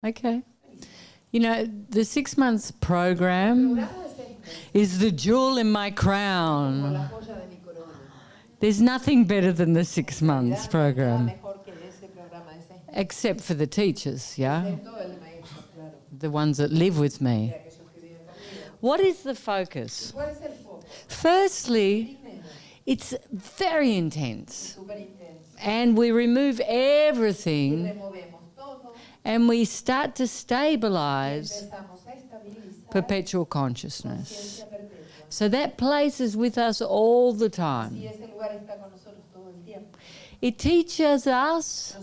Okay. You know, the 6 months program is the jewel in my crown. There's nothing better than the 6 months program. Except for the teachers, yeah? The ones that live with me. What is the focus? Firstly, it's very intense. And we remove everything and we start to stabilize perpetual consciousness. So that place is with us all the time. It teaches us,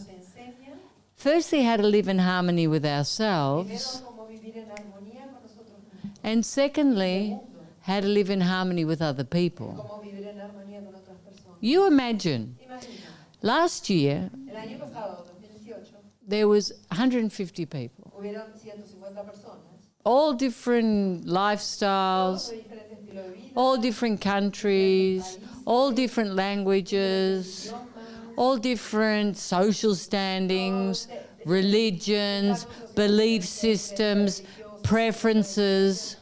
firstly, how to live in harmony with ourselves, and secondly, how to live in harmony with other people. You imagine, last year, there was 150 people, all different lifestyles, all different countries, all different languages, all different social standings, religions, belief systems, preferences,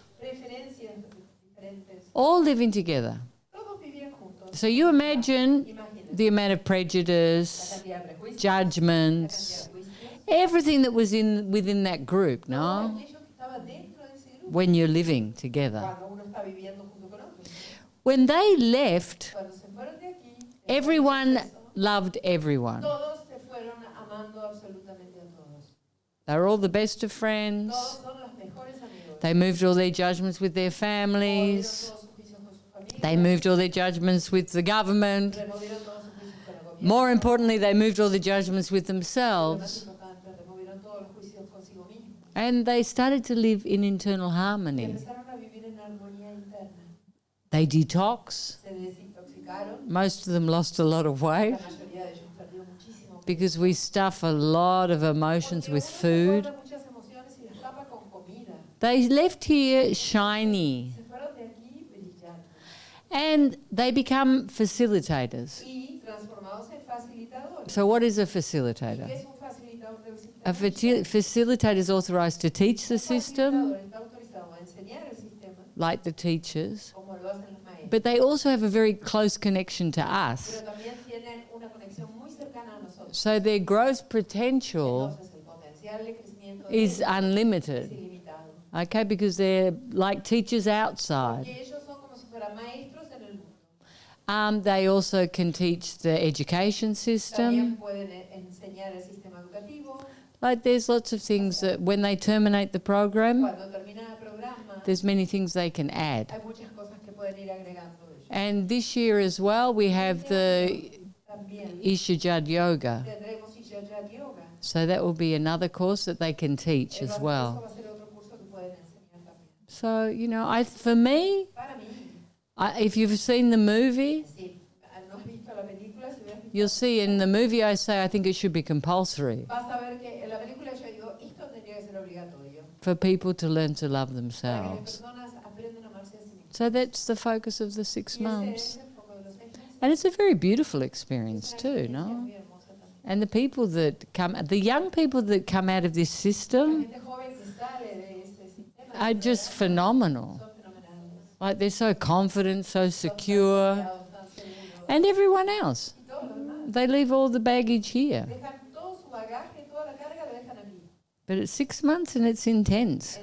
all living together. So you imagine the amount of prejudice, judgments, everything that was within that group, no? When you're living together. When they left, everyone loved everyone. They were all the best of friends. They moved all their judgments with their families. They moved all their judgments with the government. More importantly, they moved all the judgments with themselves. And they started to live in internal harmony. They detox. Most of them lost a lot of weight because we stuff a lot of emotions with food. They left here shiny. And they become facilitators. So what is a facilitator? A facilitator is authorized to teach the system, like the teachers, but they also have a very close connection to us. So their growth potential is unlimited, okay, because they're like teachers outside. They also can teach the education system. Like there's lots of things that when they terminate the program, there's many things they can add. And this year as well, we have the Isha Judd yoga. So that will be another course that they can teach as well. So, you know, for me, if you've seen the movie, you'll see in the movie I say I think it should be compulsory for people to learn to love themselves. So that's the focus of the 6 months. And it's a very beautiful experience too, no? And the people that come, the young people that come out of this system are just phenomenal. Like they're so confident, so secure. And everyone else. They leave all the baggage here. But it's 6 months and it's intense.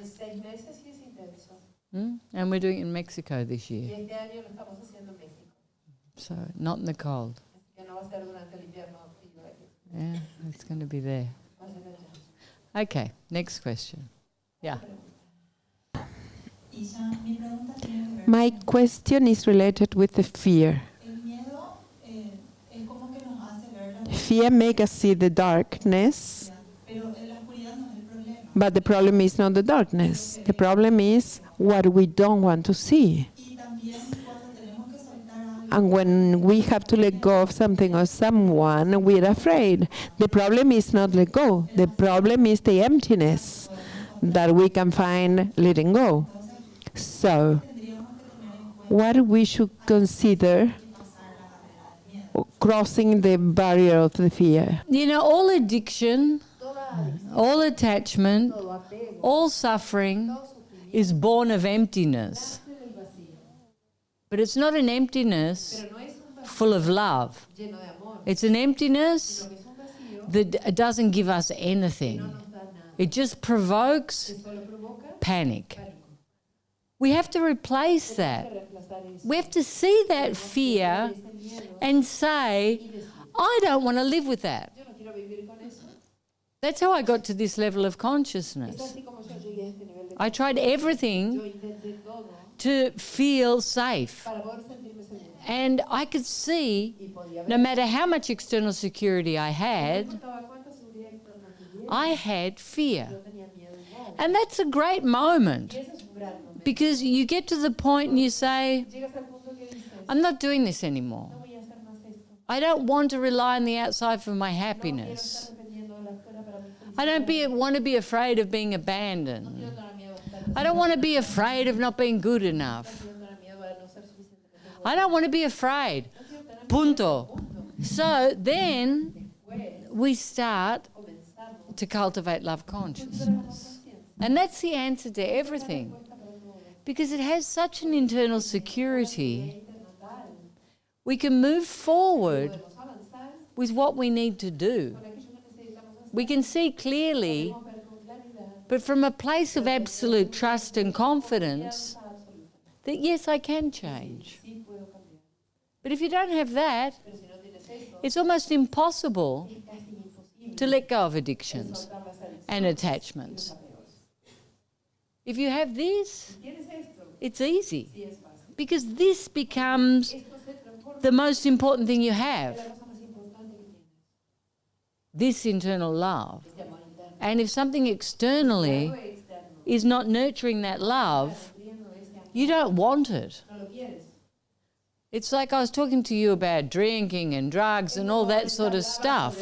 And we're doing it in Mexico this year. So not in the cold. Yeah, it's going to be there. Okay, next question. Yeah. My question is related with the fear. Fear makes us see the darkness, but the problem is not the darkness. The problem is what we don't want to see. And when we have to let go of something or someone, we're afraid. The problem is not let go. The problem is the emptiness that we can find letting go. So, what we should consider crossing the barrier of the fear. You know, all addiction All attachment, all suffering is born of emptiness. But it's not an emptiness full of love. It's an emptiness that doesn't give us anything. It just provokes panic. We have to replace that. We have to see that fear and say, I don't want to live with that. That's how I got to this level of consciousness. I tried everything to feel safe. And I could see, no matter how much external security I had fear. And that's a great moment, because you get to the point and you say, I'm not doing this anymore. I don't want to rely on the outside for my happiness. I don't want to be afraid of being abandoned. I don't want to be afraid of not being good enough. I don't want to be afraid. Punto. So then we start to cultivate love consciousness. And that's the answer to everything. Because it has such an internal security. We can move forward with what we need to do. We can see clearly, but from a place of absolute trust and confidence that yes, I can change. But if you don't have that, it's almost impossible to let go of addictions and attachments. If you have this, it's easy, because this becomes the most important thing you have. This internal love. And if something externally is not nurturing that love, you don't want it. It's like I was talking to you about drinking and drugs and all that sort of stuff.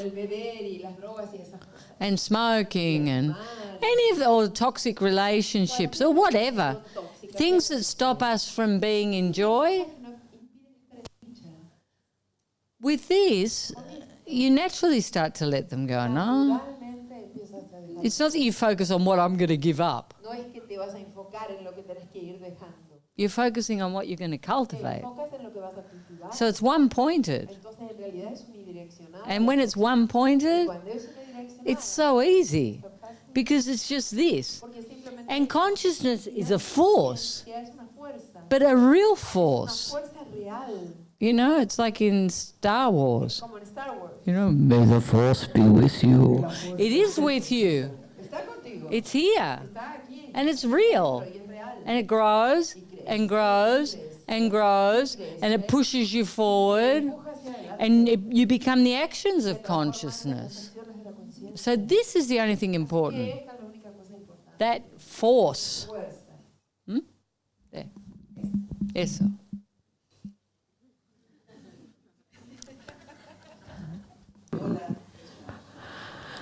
And smoking and any of the or toxic relationships or whatever. Things that stop us from being in joy. With this, you naturally start to let them go. No? It's not that you focus on what I'm going to give up. You're focusing on what you're going to cultivate. So it's one-pointed. And when it's one-pointed, it's so easy because it's just this. And consciousness is a force, but a real force. You know, it's like in Star Wars. You know, may the force be with you. It is with you. It's here. And it's real. And it grows and grows and grows, and it pushes you forward, and you become the actions of consciousness. So this is the only thing important. That force. There. Eso.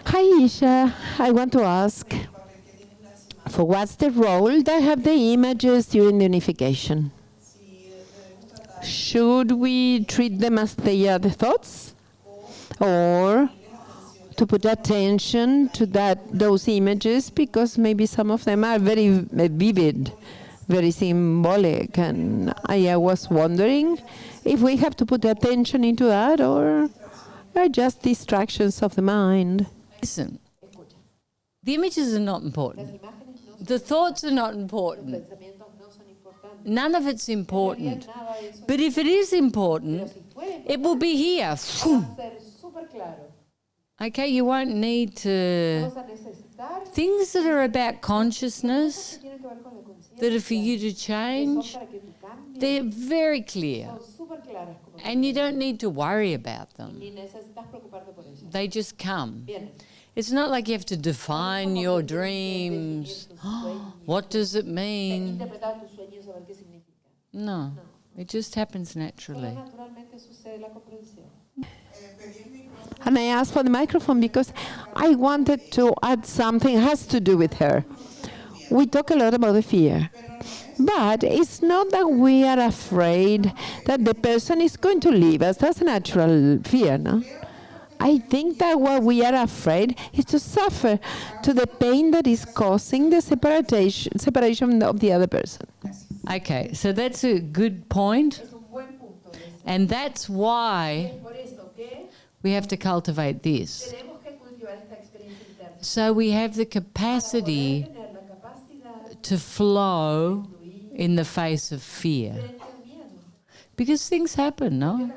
Hi, Isha. I want to ask, for what's the role that have the images during the unification? Should we treat them as they are the thoughts? Or to put attention to those images, because maybe some of them are very vivid, very symbolic, and I was wondering if we have to put attention into that, or are just distractions of the mind? Listen, the images are not important. The thoughts are not important. None of it's important. But if it is important, it will be here. Okay, you won't need to... Things that are about consciousness, that are for you to change, they're very clear. And you don't need to worry about them. They just come. It's not like you have to define your dreams. What does it mean? No, it just happens naturally. And I asked for the microphone because I wanted to add something has to do with her. We talk a lot about the fear. But it's not that we are afraid that the person is going to leave us. That's a natural fear, no? I think that what we are afraid is to suffer to the pain that is causing the separation of the other person. Okay, so that's a good point. And that's why we have to cultivate this. So we have the capacity to flow in the face of fear. Because things happen, no?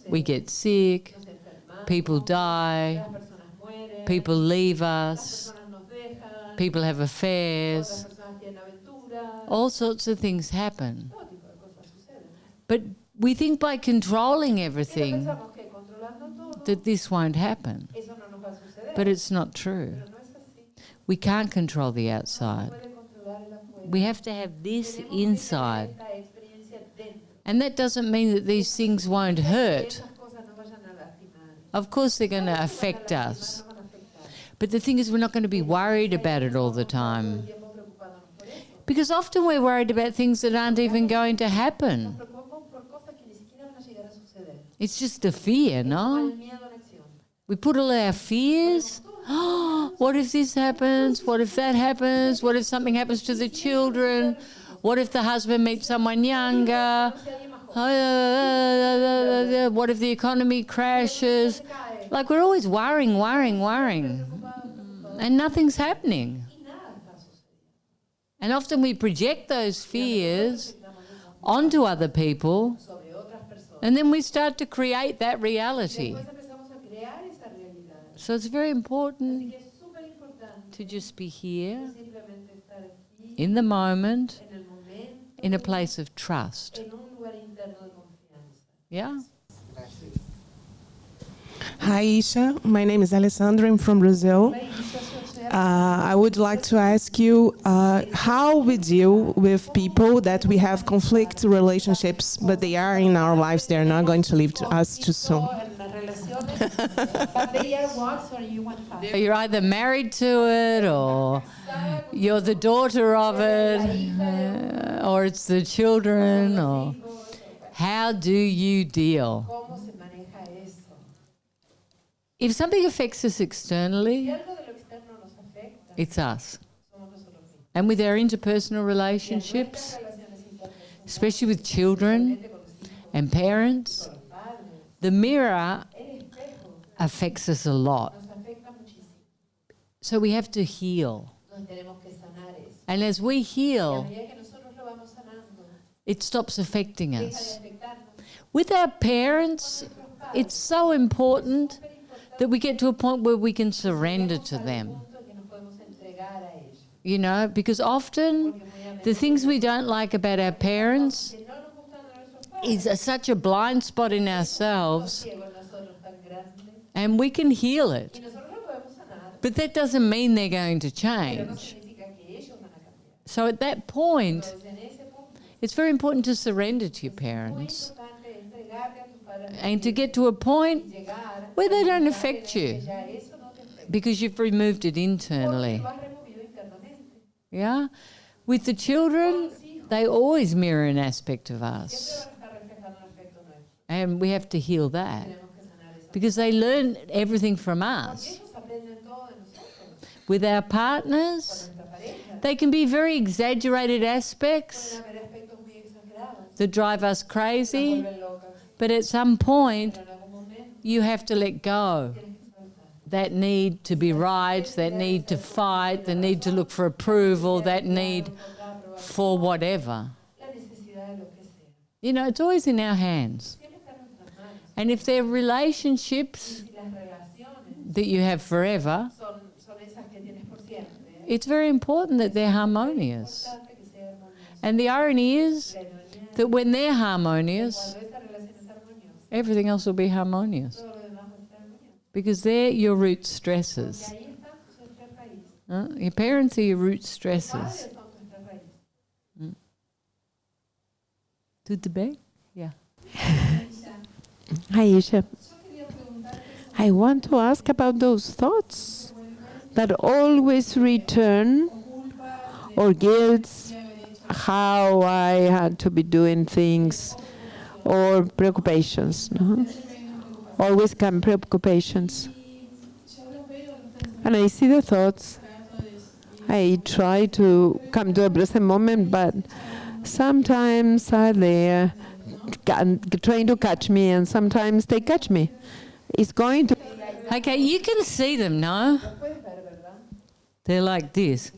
We get sick, people die, people leave us, people have affairs, all sorts of things happen. But we think by controlling everything that this won't happen. But it's not true. We can't control the outside. We have to have this inside. And that doesn't mean that these things won't hurt. Of course they're going to affect us. But the thing is, we're not going to be worried about it all the time. Because often we're worried about things that aren't even going to happen. It's just a fear, no? We put all our fears. Oh, what if this happens? What if that happens? What if something happens to the children? What if the husband meets someone younger? What if the economy crashes? Like, we're always worrying. And nothing's happening. And often we project those fears onto other people, and then we start to create that reality. So it's very important to just be here, in the moment, in a place of trust. Yeah? Hi, Isha. My name is Alessandra. I'm from Brazil. I would like to ask you how we deal with people that we have conflict relationships, but they are in our lives. They are not going to leave us too soon. You're either married to it, or you're the daughter of it, or it's the children, or how do you deal? If something affects us externally, it's us. And with our interpersonal relationships, especially with children and parents, the mirror affects us a lot. So we have to heal. And as we heal, it stops affecting us. With our parents, it's so important that we get to a point where we can surrender to them. You know, because often the things we don't like about our parents is such a blind spot in ourselves, and we can heal it. But that doesn't mean they're going to change. So at that point, it's very important to surrender to your parents and to get to a point where they don't affect you because you've removed it internally. Yeah? With the children, they always mirror an aspect of us. And we have to heal that because they learn everything from us. With our partners, they can be very exaggerated aspects that drive us crazy, but at some point you have to let go. That need to be right, that need to fight, the need to look for approval, that need for whatever. You know, it's always in our hands. And if they're relationships that you have forever, it's very important that they're harmonious. And the irony is that when they're harmonious, everything else will be harmonious. Because they're your root stressors. Your parents are your root stressors. Tudo bem? Yeah. Hi, Isha. I want to ask about those thoughts that always return, or guilt, how I had to be doing things, or preoccupations. No? always come preoccupations. And I see the thoughts. I try to come to a present moment, but sometimes are there trying to catch me, and sometimes they catch me. It's going to... Okay, you can see them, no? They're like this.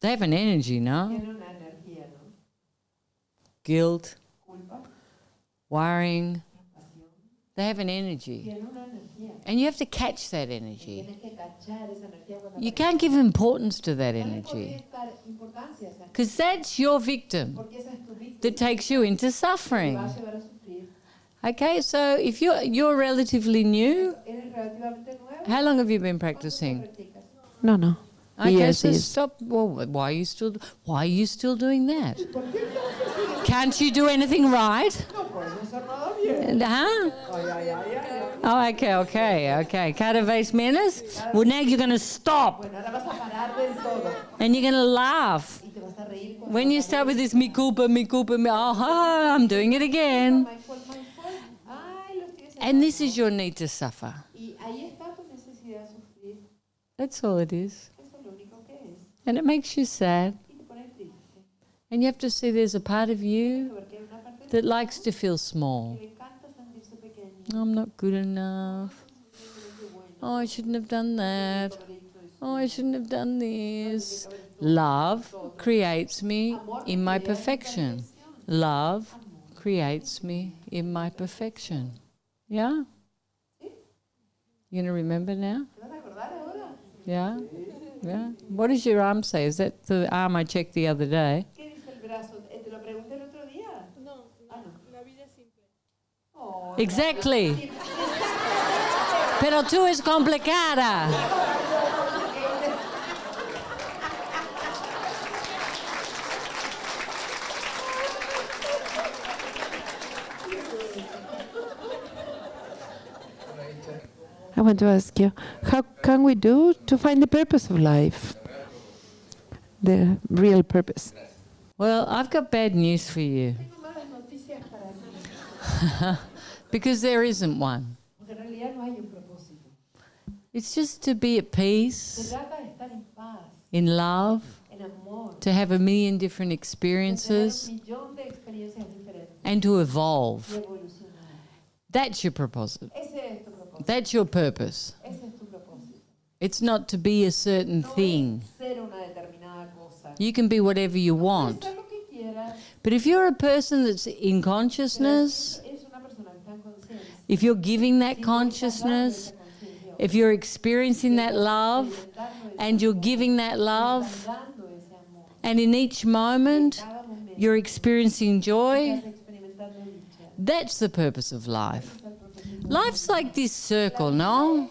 They have an energy, no? Guilt, worrying. They have an energy. And you have to catch that energy. You can't give importance to that energy. Because that's your victim that takes you into suffering. Okay, so if you're relatively new, how long have you been practicing? No. Okay, Yes, so yes. stop. Well, why are you still doing that? Can't you do anything right? Huh? Oh, okay. Cada vez menos? Well, now you're going to stop. And you're going to laugh. When you start with this, mi culpa, I'm doing it again. And this is your need to suffer. That's all it is. And it makes you sad. And you have to see there's a part of you that likes to feel small. I'm not good enough. Oh, I shouldn't have done that. Oh, I shouldn't have done this. Love creates me in my perfection. Love creates me in my perfection. Yeah? You going to remember now? Yeah? Yeah. What does your arm say? Is that the arm I checked the other day? Exactly. Pero tú es complicada. I want to ask you, how can we do to find the purpose of life? The real purpose. Well, I've got bad news for you. Because there isn't one. It's just to be at peace, in love, to have a million different experiences, and to evolve. That's your propósito. That's your purpose. It's not to be a certain thing. You can be whatever you want. But if you're a person that's in consciousness, if you're giving that consciousness, if you're experiencing that love, and you're giving that love, and in each moment you're experiencing joy, that's the purpose of life. Life's like this circle, no?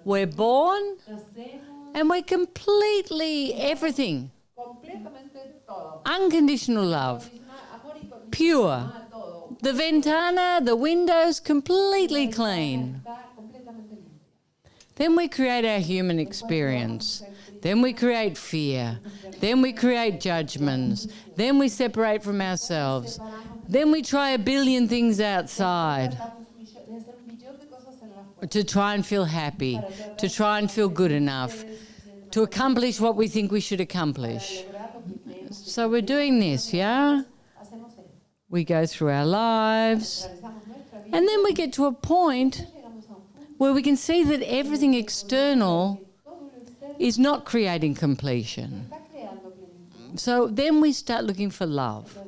We're born and we're completely everything. Unconditional love. Pure. The ventana, the windows, completely clean. Then we create our human experience. Then we create fear. Then we create judgments. Then we separate from ourselves. Then we try a billion things outside to try and feel happy, to try and feel good enough, to accomplish what we think we should accomplish. So we're doing this, yeah? We go through our lives, and then we get to a point where we can see that everything external is not creating completion. So then we start looking for love,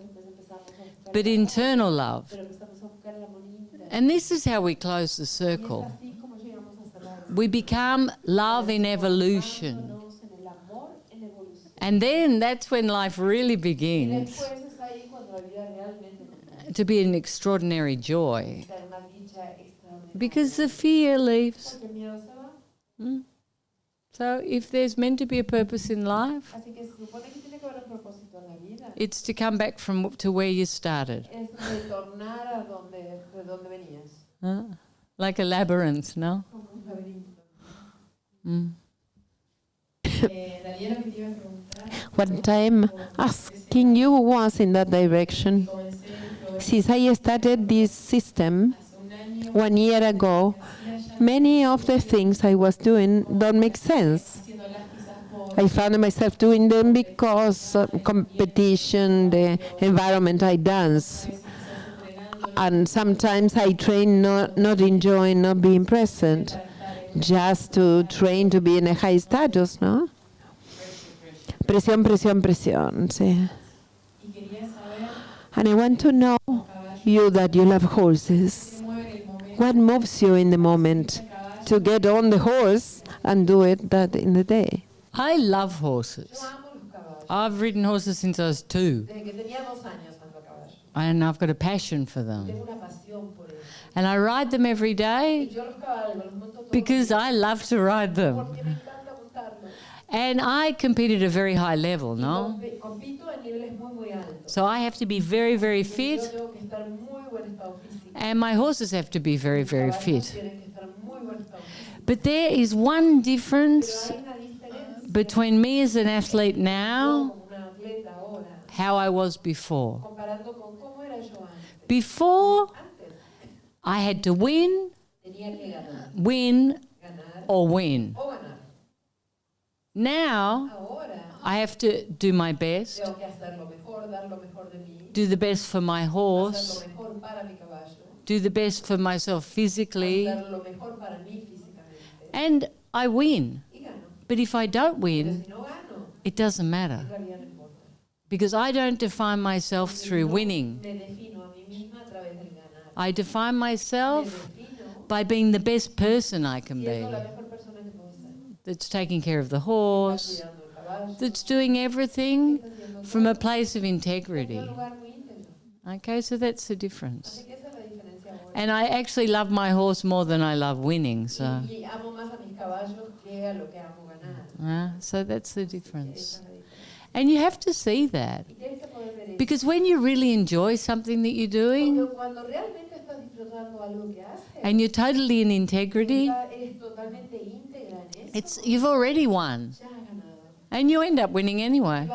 but internal love. And this is how we close the circle. We become love in evolution. And then that's when life really begins to be an extraordinary joy. Because the fear leaves. So if there's meant to be a purpose in life, it's to come back to where you started. Like a labyrinth, no? One time asked King Yu was in that direction. Since I started this system 1 year ago, many of the things I was doing don't make sense. I found myself doing them because competition, the environment I dance. And sometimes I train not enjoying not being present, just to train to be in a high status, no? Presión, presión, presión, sí. And I want to know you that you love horses. What moves you in the moment to get on the horse and do it that in the day? I love horses. I've ridden horses since I was 2. And I've got a passion for them. And I ride them every day because I love to ride them. And I compete at a very high level, no? So I have to be very, very fit. And my horses have to be very, very fit. But there is one difference between me as an athlete now, how I was before. Before, I had to win, or win. Now, I have to do my best, do the best for my horse, do the best for myself physically, and I win. But if I don't win, it doesn't matter. Because I don't define myself through winning. I define myself by being the best person I can be. That's taking care of the horse, that's doing everything from a place of integrity. Okay, so that's the difference. And I actually love my horse more than I love winning, so. So that's the difference. And you have to see that. Because when you really enjoy something that you're doing, and you're totally in integrity, you've already won. And you end up winning anyway.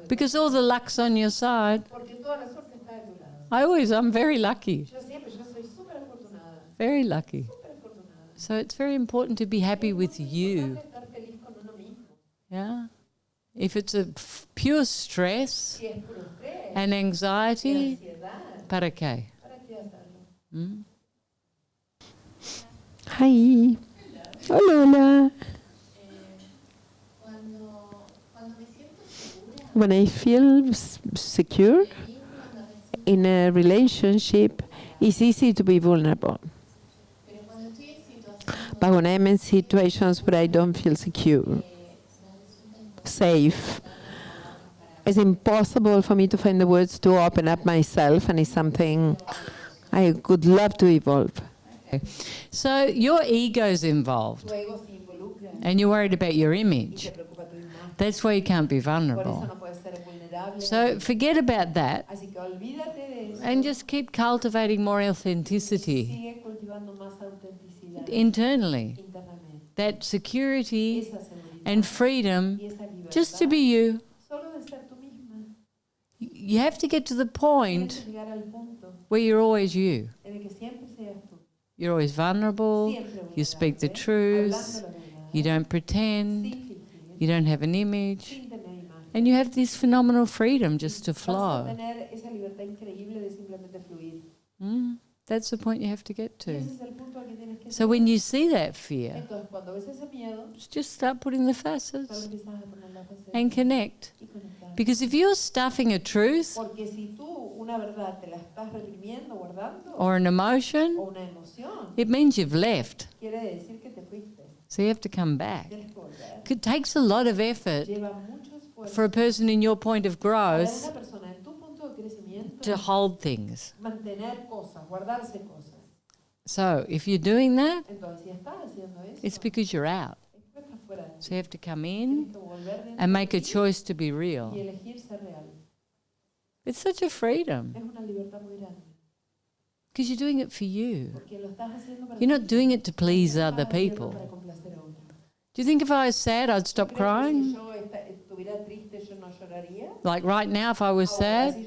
Because all the luck's on your side. I'm very lucky. Very lucky. So it's very important to be happy with you. Yeah? If it's a pure stress and anxiety, ¿para qué? Hi. Hola, hola. When I feel secure in a relationship, it's easy to be vulnerable. But when I'm in situations where I don't feel secure, safe, it's impossible for me to find the words to open up myself, and it's something I would love to evolve. Okay. So your ego's involved, and you're worried about your image. That's why you can't be vulnerable. So forget about that and just keep cultivating more authenticity internally. That security and freedom just to be you. You have to get to the point where you're always you. You're always vulnerable, you speak the truth, you don't pretend, you don't have an image, and you have this phenomenal freedom just to flow. That's the point you have to get to. So when you see that fear, just start putting the facets and connect. Because if you're stuffing a truth or an emotion, it means you've left. So you have to come back. It takes a lot of effort for a person in your point of growth to hold things. So if you're doing that, it's because you're out. So you have to come in and make a choice to be real. It's such a freedom. Because you're doing it for you. You're not doing it to please other people. Do you think if I was sad, I'd stop crying? Like right now, if I was sad, do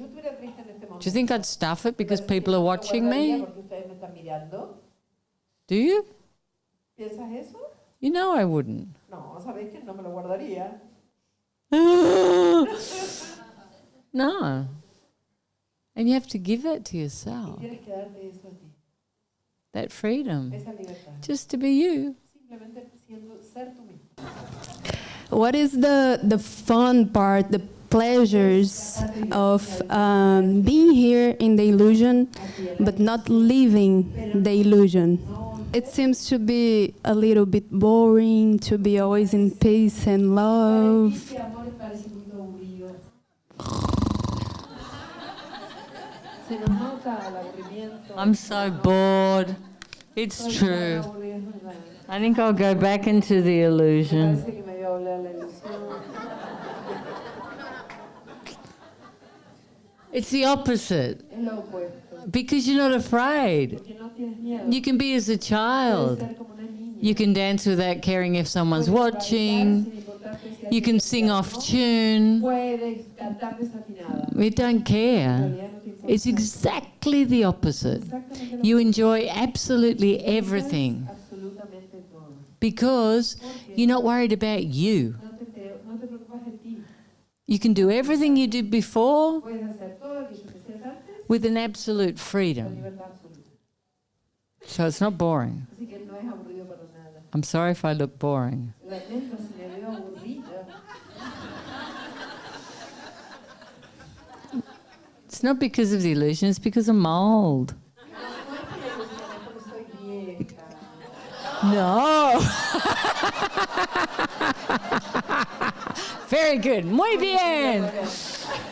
you think I'd stuff it because people are watching me? Do you? You know I wouldn't. No. And you have to give that to yourself. That freedom. Just to be you. What is the fun part, the pleasures of being here in the illusion, but not living the illusion? It seems to be a little bit boring, to be always in peace and love. I'm so bored. It's true. I think I'll go back into the illusion. It's the opposite. Because you're not afraid. You can be as a child. You can dance without caring if someone's watching. You can sing off tune. We don't care. It's exactly the opposite. You enjoy absolutely everything because you're not worried about you. You can do everything you did before with an absolute freedom. So it's not boring. I'm sorry if I look boring. It's not because of the illusion, it's because I'm old. No. Very good. Muy bien.